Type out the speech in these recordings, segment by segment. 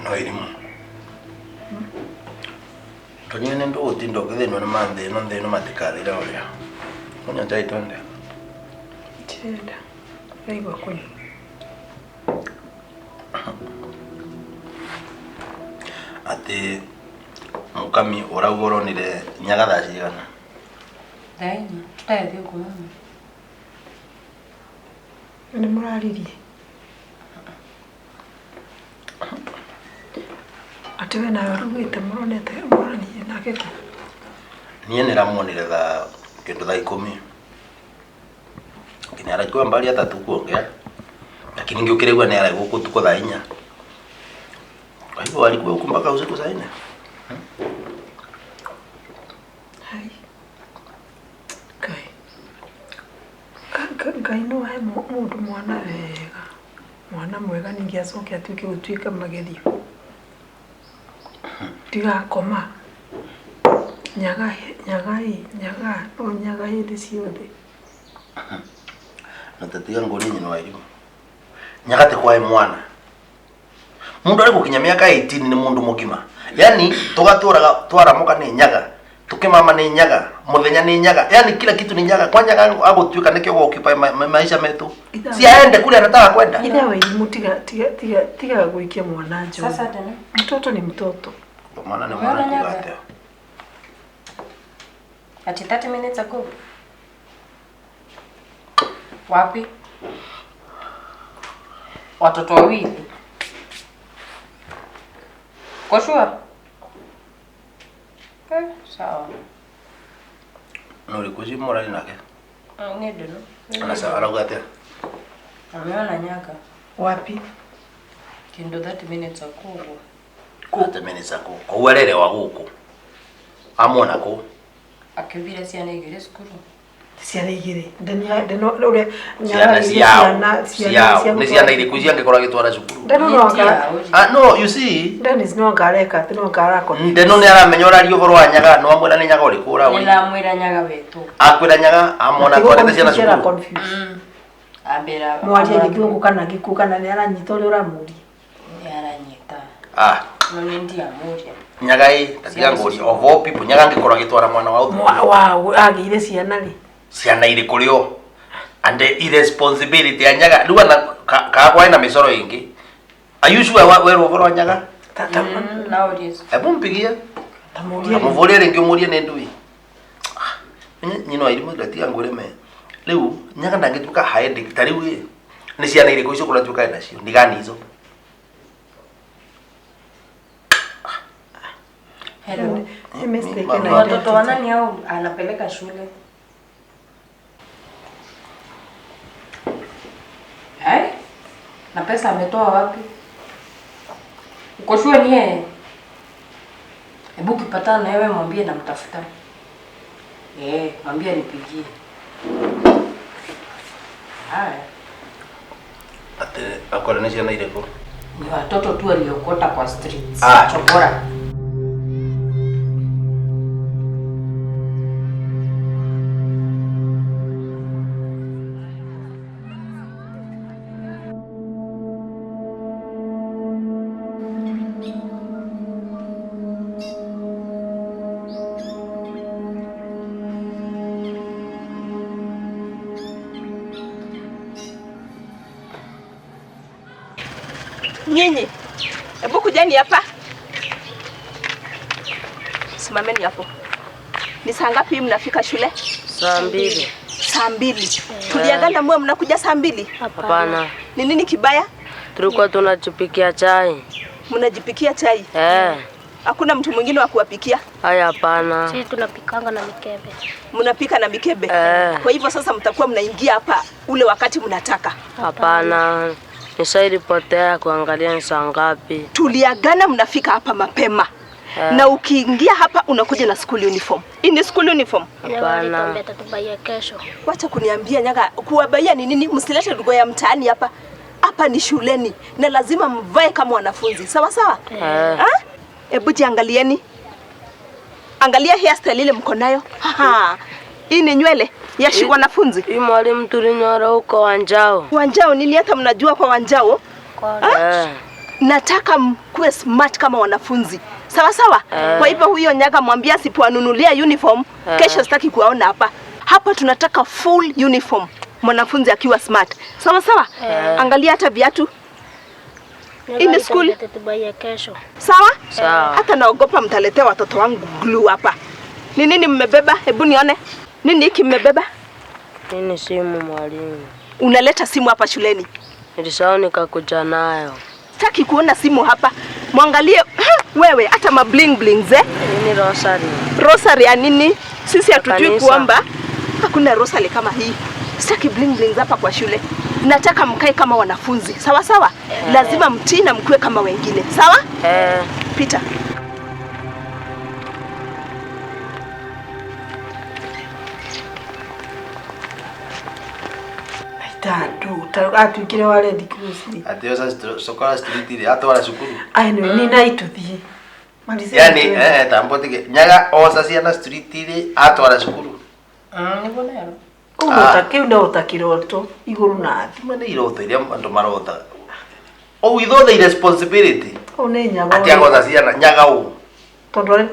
no elimu. Tonyene ndo utindo kitheno na mande no ndeno matikadira oria. Kunya chai tonde. Chenda. Aiwa kunya. Ate mukami oragoronire nyaga thacigana. Dail, tutathi uko mama. Ni muraririe. Ate we nawe rugite muronete muranie nake ko. Niye niramuonire tha kindu tha 10. Kinara kwa mbali hata tukuongea. Lakini ngiukiregwa ni ara guku tuko tha 4. Kwa hivyo alikuwa huko mpaka usiku saa 4. Hai. Kai no hai mundu mwana wega. Mwana mwega ningi acoke atuike gutuika magethi. Tiga koma. Nyaga no nyaga hindi ciothe. Natatiga ngoni nyino wairimu. Nyaga te kwa mwana. Mundu ari gukinya miaka 18 ni mundu mugima. Yani twara muka ni nyaga. Tukimama ni nyaga, muthenya ni nyaga. Yani kila kitu ni nyaga. Kwa nyaga agutuika nikyo gokipa maisha metu. Si aende kule anataka kwenda. Ila wewe tiga guikia mwana njo. Sasa tena. Mtoto ni mtoto. Kwa maana ni mwana kugate. Ati 30 minutes ago. Wapi? Watoto wawili. Kwa sure? Sawa. Nuri kuji morali nake. Ngedo no. Anasa aragate. Ameona nyaga. Wapi? Kindo 30 minutes ago. 30 minutes ago. Kwa uwerere wa guku. Amona ko. Akibira ciana igire skuru. Ciana igire. Ndeno ure ciana ni ciana iri kuji angekora gitwara cukuru. Ndeno no anga. No, you see. Dennis no ngareka, tino ngarako. Ndeno ni aramenya uri uvoro wa nyaga, no amwira ni nyaga uri kura uri. Nila amwira nyaga wetu. Akwira nyaga amona tware ciana cukuru. Ambera. Mwaje gikungu kana gikukana ni aranyita uri uramuri. Ni aranyita. No ndi amuri. Nyaga tatiga ngori of all people nyaga ngikora gitwara mwana wa uthu. Wow, agire ciana ri. Ciana iri kurio. And the irresponsibility ya nyaga riwa na kagwa ina misoro ingi. Are you sure wewe uvoro nyaga? Tata nowadays. Hebu mpigie. Tamuria. Amuvoria ringi umurie ne ndui. Nyino irimu ndatiga ngureme. Riu nyaga ndangituka haende tariu ni ciana iri kuicio kula tuka nacio. Ndigani hizo. Hello. Mistake na watoto wanani au anapeleka shule? Hai? Na pesa ametoa wapi? Uko shule ni yeye? Hebu ukipatana na wewe mwambie namtafuta. Mwambie nipigie. Haya. Ate akora ni ciana ire ko. Ni watoto tu waliokota kwa streets. Chokora. Nyinyi, hebu kujeni hapa. Simameni hapo. Ni saa ngapi mnafika shule? Saa 2. Saa 2. Tuliagana mwe mnakuja saa 2? Hapana. Ni nini kibaya? Tulikuwa tunajipikia chai. Mnajipikia chai? Hakuna mtu mwingine wa kuwapikia? Haya, hapana. Sisi tunapikanga na mikebe. Mnapika na mikebe? Kwa hivyo sasa mtakuwa mnaingia hapa ule wakati mnataka? Hapana. Nishairipotea kuangalia ni saa ngapi. Tuliagana mnafika hapa mapema. Na ukiingia hapa unakuja na school uniform. Hii ni school uniform? Hapana. Tutabaia kesho. Wacha kuniambia nyaga, kuwabaia ni nini? Msilete lugha ya mtaani hapa. Hapa ni shuleni na lazima mvae kama wanafunzi. Sawa sawa? Hebu jiangalieni. Angalia hairstyle ile mko nayo. Hii ni nywele ya wanafunzi. Hii mwalimu tulinyora huko Wanjao. Wanjao nini hata mnajua kwa Wanjao? nataka mkuwe smart kama wanafunzi. Sawa sawa? Kwa hivyo huyo Nyaga mwambia sipoanunulia uniform, kesho sitaki kuwaona hapa. Hapa tunataka full uniform. Mwanafunzi akiwa smart. Sawa sawa? Angalia hata viatu. In school Tubaye kesho. Sawa? Sawa. Hata naogopa mtaletea watoto wangu glue hapa. Ni nini mmebeba? Hebu nione. Nini hiki mmebeba? Nini simu mwalimu? Unaleta simu hapa shuleni? Nilisahau nikakuja nayo. Sitaki kuona simu hapa. Mwangalie wewe hata ma bling blings Nini rosary? Rosary ya nini? Sisi hatujui Kanisa. kuomba. Hakuna rosary kama hii. Sitaki bling blings hapa kwa shule. Nataka mkae kama wanafunzi. Sawa sawa? Lazima mtii na mkue kama wengine. Sawa? Pita. Tatu, atuikire wale dikusi. Atio sasa sokora street ile hata wala shukuru. Ai no ni naituthi. Yani tambotike Nyaga osa ciana street ile hata wala shukuru. Nibonero. Utaki ndo utakiroto iguru nathi. Mane iroto ile ando marota. Oh, with the responsibility. One nyabo. Ati agoza ciana Nyaga u. Tondore.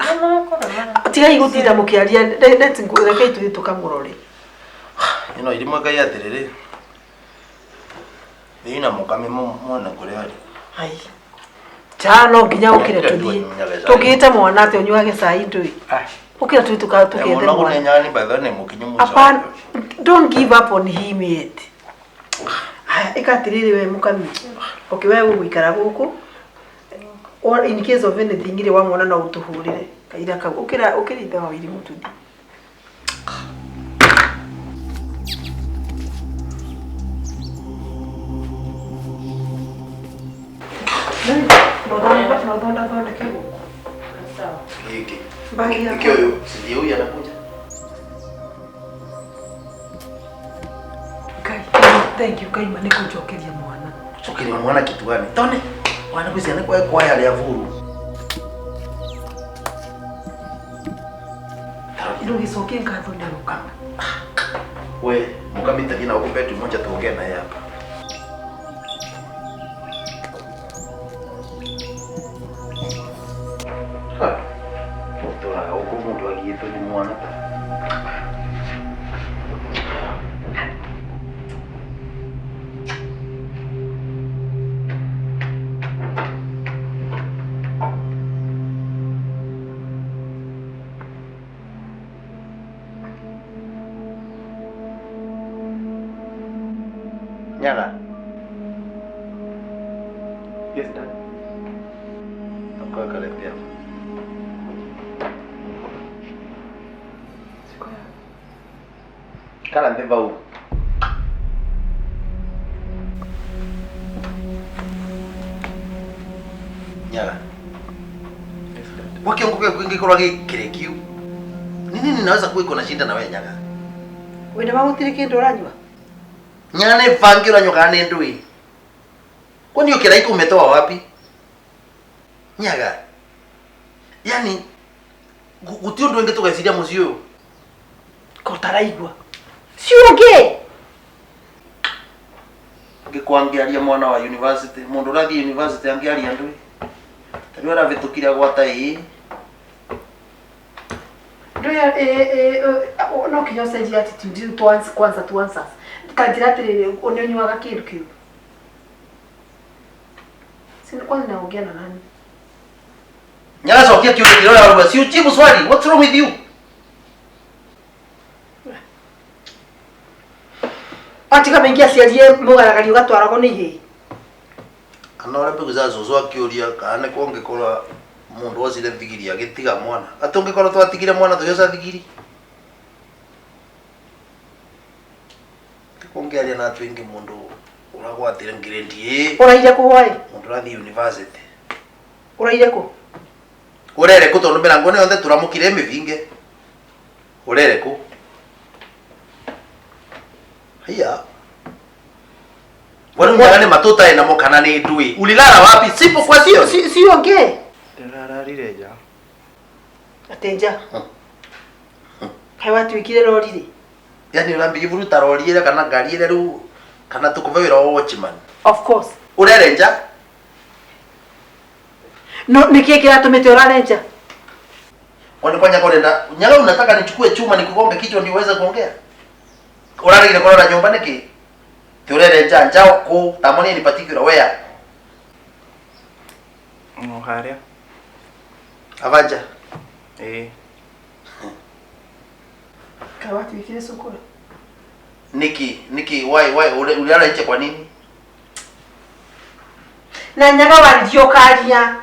Tiga igutira mukiaria ndeti ngureke itu tukamurore. Ili mwaka ya terere. Ina mukame mwana kule ali. Ai. Chano nginya ukire tuthie. Tugite mwana ate onyuage saa indui. Ukira tuthi tukende mwana. Ona nyani badone mukinyu mucho. Apan, don't give up on him yet. Aya, ikatiriri we mukami. Okay, wewe uikara guku. Or in case of anything ile wamwona na utuhurire. Kaira ka ukira itha wa iri mututhi. Thank you, Kaima, nikujokeria mwana. Jokeria mwana kitu gani? Tone. Mwana kusiana kwa yale ya vuru. Ndio hisokie ngatho ndaruka. We, mukamita kina ukupetu mmoja tuongee naye hapa. Mtoa huko mtu agiyeto ni mwana. Nyaga. Yes, Dad. Toka kaletea. Kala ndeva u. Nyaga. Waki unguke kwingi kwa kirekiu. Nini ninaweza kuiko na shinda na wewe Nyaga? Wenda magutire kindu uranywa? Nyane fangira nyoka ne ndui. Kwani ukira iko umetoa wapi? Nyaga. Yani gutio ndo ngetoka isiria musio. Kotaraigwa. Siuge. Ngikwangiaria mwana wa university, mundu rathi university angiaria ndui. Tariwa ravitukira gwata ii. Ndoya no kinyo seji attitude kwanza tuanza. Kanjira atiri onyonywaga kindu kiu. Sina kwanza naongea na nani? Nyaga sokia kiume kilo ya ruba. Si ujibu swali. What's wrong with you? Ati kama ingia sialie mugaragari ugatwaragwo ni hi. Anora pe kuza zozo akiuria kana konge kola mundu wazile thigiri agitiga mwana. Atonge kola twatigire mwana tuyosa thigiri. Konge ali na twingi mundu uragwatire ngiredi Uraire ku hoye? mundu rathi university. Uraire ku? Urere ku tondu milango ne onde turamukire mivinge. Urere ku? Hiya. Wale mwana matuta ina mokana ni ndui. Ulilala wapi? Sipo kwa sio. Siuge. Ndarara rireja. Atenja. Kai watu ikire rorire. Yani urambi ivuruta rorire kana ngari ile ru kana tukuve wira watchman. Of course. Urere nja? No nikie kiratumite urarenja? Kwani kwa nyaga unataka nichukue chuma nikugonge kichwa ndio uweze kuongea? Urarigire korora nyumba niki? Turere njao ku tamoni in particular where? Haria. Avanja. Kawati wikire sokora. Niki why uliara nje kwa nini? Na nyaga walijio karia.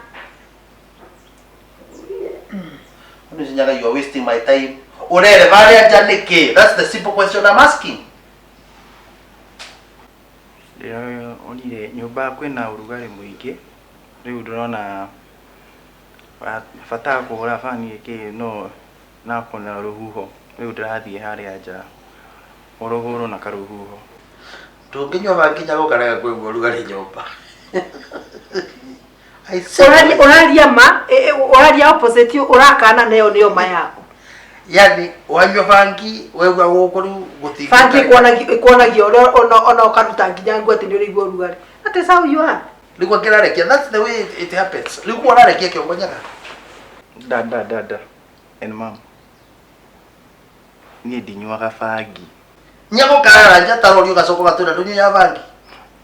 Nyaga, you are wasting my time. Urere varia janike. That's the simple question I'm asking. Onire nyumba kwina urugari muingi. Riu ndurona fata kuhura fani iki no na kona ruhuho. Riu ndirathie haria nja. Uruhuru na karuhuho. Tunginywa bangi nyago karaga kwe urugari nyumba. Uraria ma, uraria opposite urakana nayo niyo ma yako. Yani wanywa bangi wewe gukuru guti. Bangi kuonagio ona ukaruta nginya ngwete ni urigwo rugari. That is how you are. Ligwa kirarekia, that's the way it happens. Ligwa rarekia kiongo nyaga. Dada. And mom. Ni dinywa bangi. Nyago karara njata rori ugasoko gatunda dunya bangi.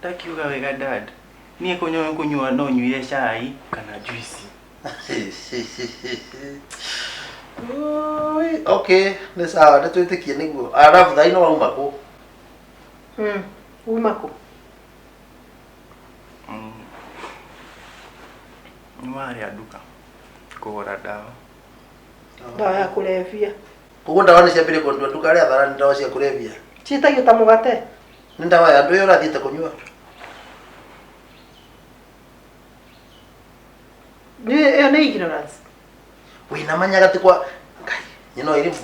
Takiuga wega dad. Niye kunywa no nyuire chai kana juice. Okay, ni sawa, ndatuitikie niguo. Arafu thaino wauma ku. Uma ku. Nwari aduka. Kugura dawa. Dawa ya kulevya. Kugo ndawa ni ciambire kundwa nduka ria thara ni ndawa cia kulevya. Citagio ta mugate. Ni ndawa ya ndu yora thiite kunywa. Ni ignorance. Wina manyaga ti kwa ngai. You know irimu.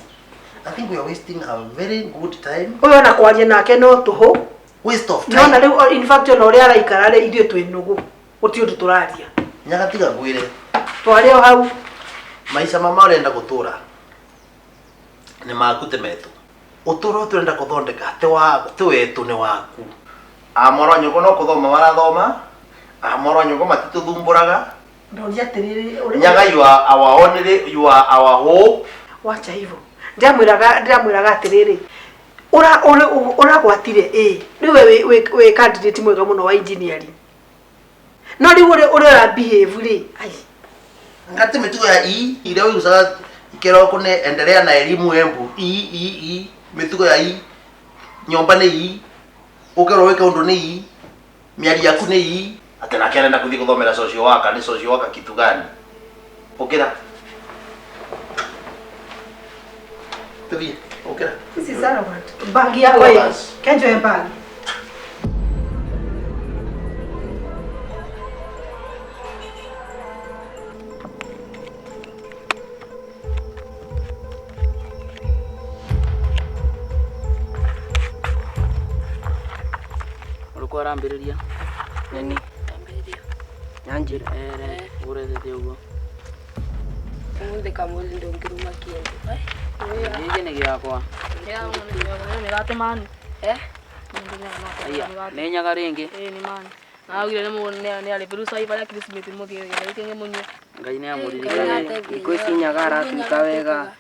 I think we are wasting a very good time. Uyo na kwaria nake no tuhu. Waste of time. No na riu in fact no ria araikara ri ithuĩ twĩ nugu. Uti undu turaria. Nyaga tiga ngwire. Twari o hau. Maisha mama urenda gutura. Ni makute metu. Uturo turenda kuthondeka te wetu ni waku. Amoro nyugo no kuthoma marathoma. Amoro nyugo matituthumburaga. Ndoria tiriri Nyaga, you are our only, you are our hope. Wacha hivyo. Ndiramwiraga atiriri. Ura gwatire niwe we candidate mwega muno wa engineering. No ri ura behave ri. Ai. Ngati mitugo ya ile wewe usaga ikero kune endelea na elimu embu mitugo ya nyomba ni ukero weka undu ni miari yaku ni atena kenda kuthi kuthomera social worker ni social worker kitu gani okera tuvi okera Sisi sana watu. Bagi yako hii. Kenjo ya bagi. Ulikuwa rambiriria Nini? Nyanjira. urethete uguo Umuthi kamuli ndungiruma kindu. giki ni giakwa Nĩgatũmani. nĩ nyaga rĩngĩ Ni mani. Naugire nĩ arĩ virusa iva ya Christmas mũthia gĩthĩ kĩngĩ mũnyue. Ngai nĩ amũririkane Thikũ ici nyaga aratuĩka wega.